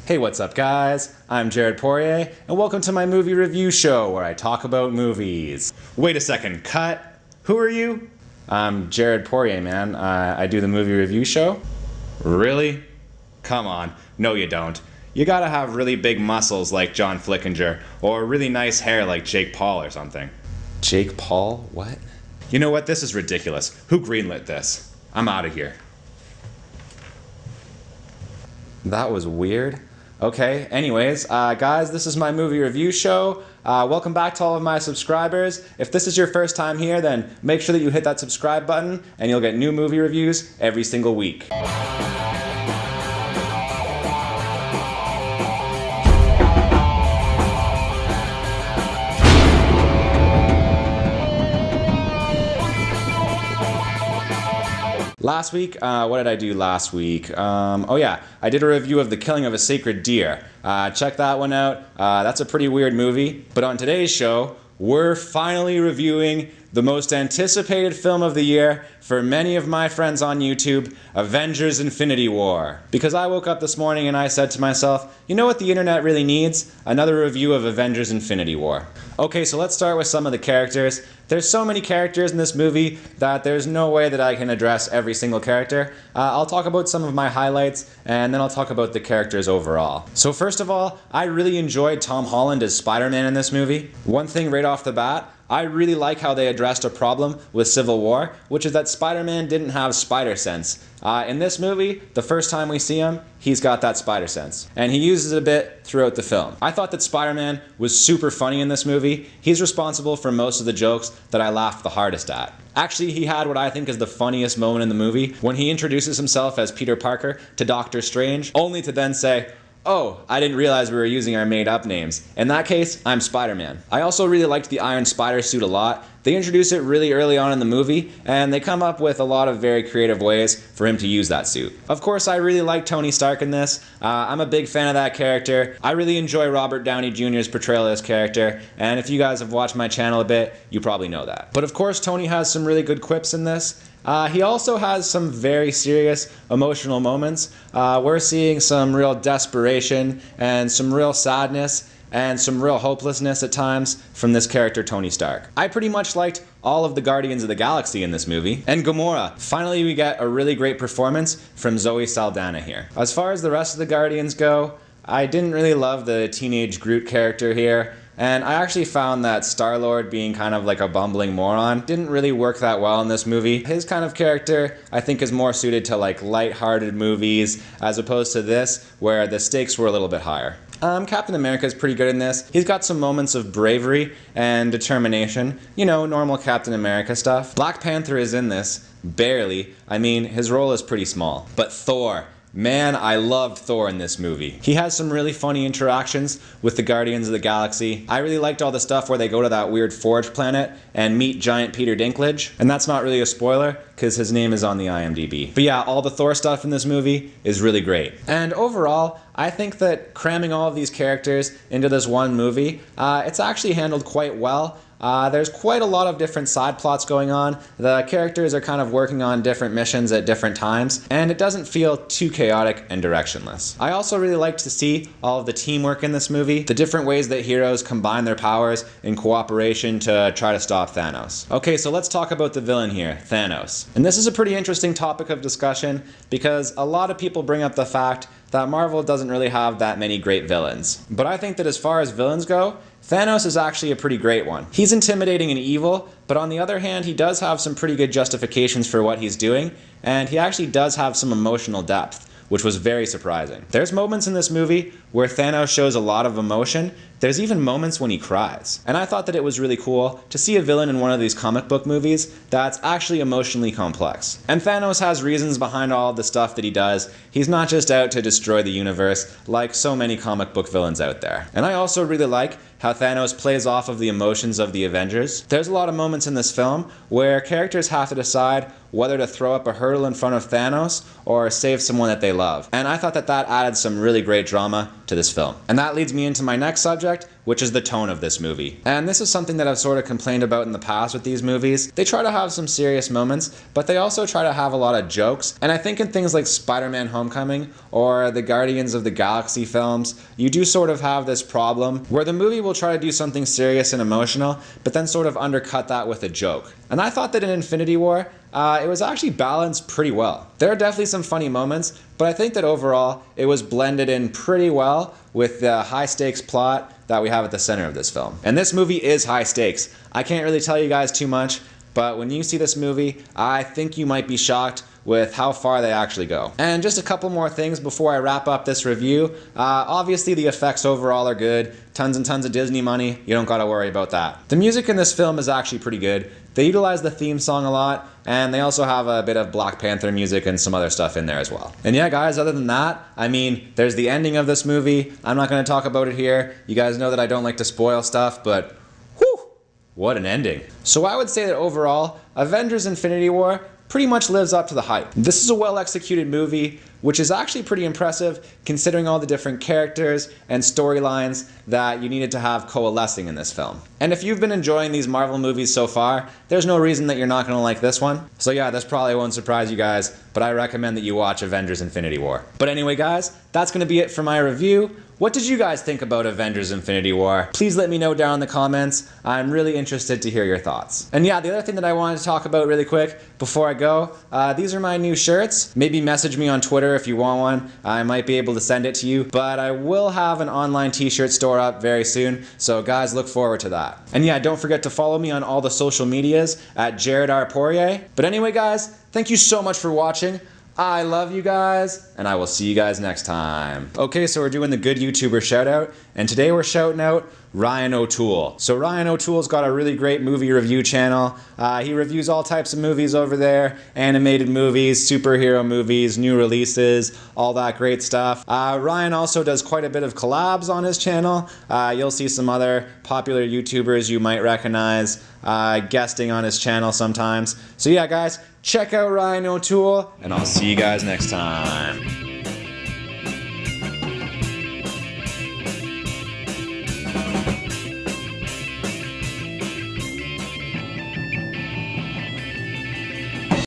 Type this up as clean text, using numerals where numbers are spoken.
Hey, what's up guys? I'm Jared Poirier, and welcome to my movie review show where I talk about movies. Wait a second, cut. Who are you? I'm Jared Poirier, man. I do the movie review show. Really? Come on. No, you don't. You gotta have really big muscles like John Flickinger, or really nice hair like Jake Paul or something. Jake Paul? What? You know what? This is ridiculous. Who greenlit this? I'm out of here. That was weird. Okay, anyways, guys, this is my movie review show. Welcome back to all of my subscribers. If this is your first time here, then make sure that you hit that subscribe button and you'll get new movie reviews every single week. Last week, what did I do last week? Oh yeah, I did a review of The Killing of a Sacred Deer. Check that one out. That's a pretty weird movie. But on today's show, we're finally reviewing the most anticipated film of the year for many of my friends on YouTube, Avengers Infinity War. Because I woke up this morning and I said to myself, you know what the internet really needs? Another review of Avengers Infinity War. Okay, so let's start with some of the characters. There's so many characters in this movie that there's no way that I can address every single character. I'll talk about some of my highlights and then I'll talk about the characters overall. So first of all, I really enjoyed Tom Holland as Spider-Man in this movie. One thing right off the bat, I really like how they addressed a problem with Civil War, which is that Spider-Man didn't have spider sense. In this movie, the first time we see him, he's got that spider sense. And he uses it a bit throughout the film. I thought that Spider-Man was super funny in this movie. He's responsible for most of the jokes that I laughed the hardest at. Actually, he had what I think is the funniest moment in the movie when he introduces himself as Peter Parker to Doctor Strange, only to then say, "Oh, I didn't realize we were using our made-up names. In that case, I'm Spider-Man." I also really liked the Iron Spider suit a lot. They introduce it really early on in the movie, and they come up with a lot of very creative ways for him to use that suit. Of course, I really like Tony Stark in this. I'm a big fan of that character. I really enjoy Robert Downey Jr.'s portrayal of this character, and if you guys have watched my channel a bit, you probably know that. But of course, Tony has some really good quips in this. He also has some very serious emotional moments. We're seeing some real desperation and some real sadness and some real hopelessness at times from this character Tony Stark. I pretty much liked all of the Guardians of the Galaxy in this movie. And Gamora. Finally, we get a really great performance from Zoe Saldana here. As far as the rest of the Guardians go, I didn't really love the teenage Groot character here. And I actually found that Star-Lord being kind of like a bumbling moron didn't really work that well in this movie. His kind of character, I think, is more suited to like light-hearted movies as opposed to this, where the stakes were a little bit higher. Captain America is pretty good in this. He's got some moments of bravery and determination. You know, normal Captain America stuff. Black Panther is in this, barely. I mean, his role is pretty small. But Thor. Man, I loved Thor in this movie. He has some really funny interactions with the Guardians of the Galaxy. I really liked all the stuff where they go to that weird forge planet and meet giant Peter Dinklage. And that's not really a spoiler, because his name is on the IMDb. But yeah, all the Thor stuff in this movie is really great. And overall, I think that cramming all of these characters into this one movie, it's actually handled quite well. There's quite a lot of different side plots going on. The characters are kind of working on different missions at different times, and it doesn't feel too chaotic and directionless. I also really liked to see all of the teamwork in this movie, the different ways that heroes combine their powers in cooperation to try to stop Thanos. Okay, so let's talk about the villain here, Thanos. And this is a pretty interesting topic of discussion because a lot of people bring up the fact that Marvel doesn't really have that many great villains. But I think that as far as villains go, Thanos is actually a pretty great one. He's intimidating and evil, but on the other hand, he does have some pretty good justifications for what he's doing, and he actually does have some emotional depth, which was very surprising. There's moments in this movie where Thanos shows a lot of emotion. There's even moments when he cries. And I thought that it was really cool to see a villain in one of these comic book movies that's actually emotionally complex. And Thanos has reasons behind all of the stuff that he does. He's not just out to destroy the universe like so many comic book villains out there. And I also really like how Thanos plays off of the emotions of the Avengers. There's a lot of moments in this film where characters have to decide whether to throw up a hurdle in front of Thanos or save someone that they love. And I thought that that added some really great drama to this film. And that leads me into my next subject, which is the tone of this movie. And this is something that I've sort of complained about in the past with these movies. They try to have some serious moments, but they also try to have a lot of jokes. And I think in things like Spider-Man Homecoming or the Guardians of the Galaxy films, you do sort of have this problem where the movie will try to do something serious and emotional, but then sort of undercut that with a joke. And I thought that in Infinity War, it was actually balanced pretty well. There are definitely some funny moments, but I think that overall it was blended in pretty well with the high stakes plot that we have at the center of this film. And this movie is high stakes. I can't really tell you guys too much, but when you see this movie, I think you might be shocked with how far they actually go. And just a couple more things before I wrap up this review. Obviously the effects overall are good. Tons and tons of Disney money. You don't gotta worry about that. The music in this film is actually pretty good. They utilize the theme song a lot, and they also have a bit of Black Panther music and some other stuff in there as well. And yeah, guys, other than that, I mean, there's the ending of this movie. I'm not gonna talk about it here. You guys know that I don't like to spoil stuff, but whew, what an ending. So I would say that overall, Avengers Infinity War pretty much lives up to the hype. This is a well-executed movie, which is actually pretty impressive considering all the different characters and storylines that you needed to have coalescing in this film. And if you've been enjoying these Marvel movies so far, there's no reason that you're not gonna like this one. So yeah, this probably won't surprise you guys, but I recommend that you watch Avengers Infinity War. But anyway guys, that's gonna be it for my review. What did you guys think about Avengers Infinity War? Please let me know down in the comments. I'm really interested to hear your thoughts. And yeah, the other thing that I wanted to talk about really quick before I go, these are my new shirts. Maybe message me on Twitter if you want one. I might be able to send it to you, but I will have an online t-shirt store up very soon, so guys, look forward to that. And yeah, don't forget to follow me on all the social medias at Jared R. Poirier. But anyway guys, thank you so much for watching. I love you guys, and I will see you guys next time. Okay, so we're doing the good YouTuber shout out, and today we're shouting out Ryan O'Toole. So Ryan O'Toole's got a really great movie review channel. He reviews all types of movies over there, animated movies, superhero movies, new releases, all that great stuff. Ryan also does quite a bit of collabs on his channel. You'll see some other popular YouTubers you might recognize guesting on his channel sometimes. So yeah guys, check out Ryan O'Toole, and I'll see you guys next time.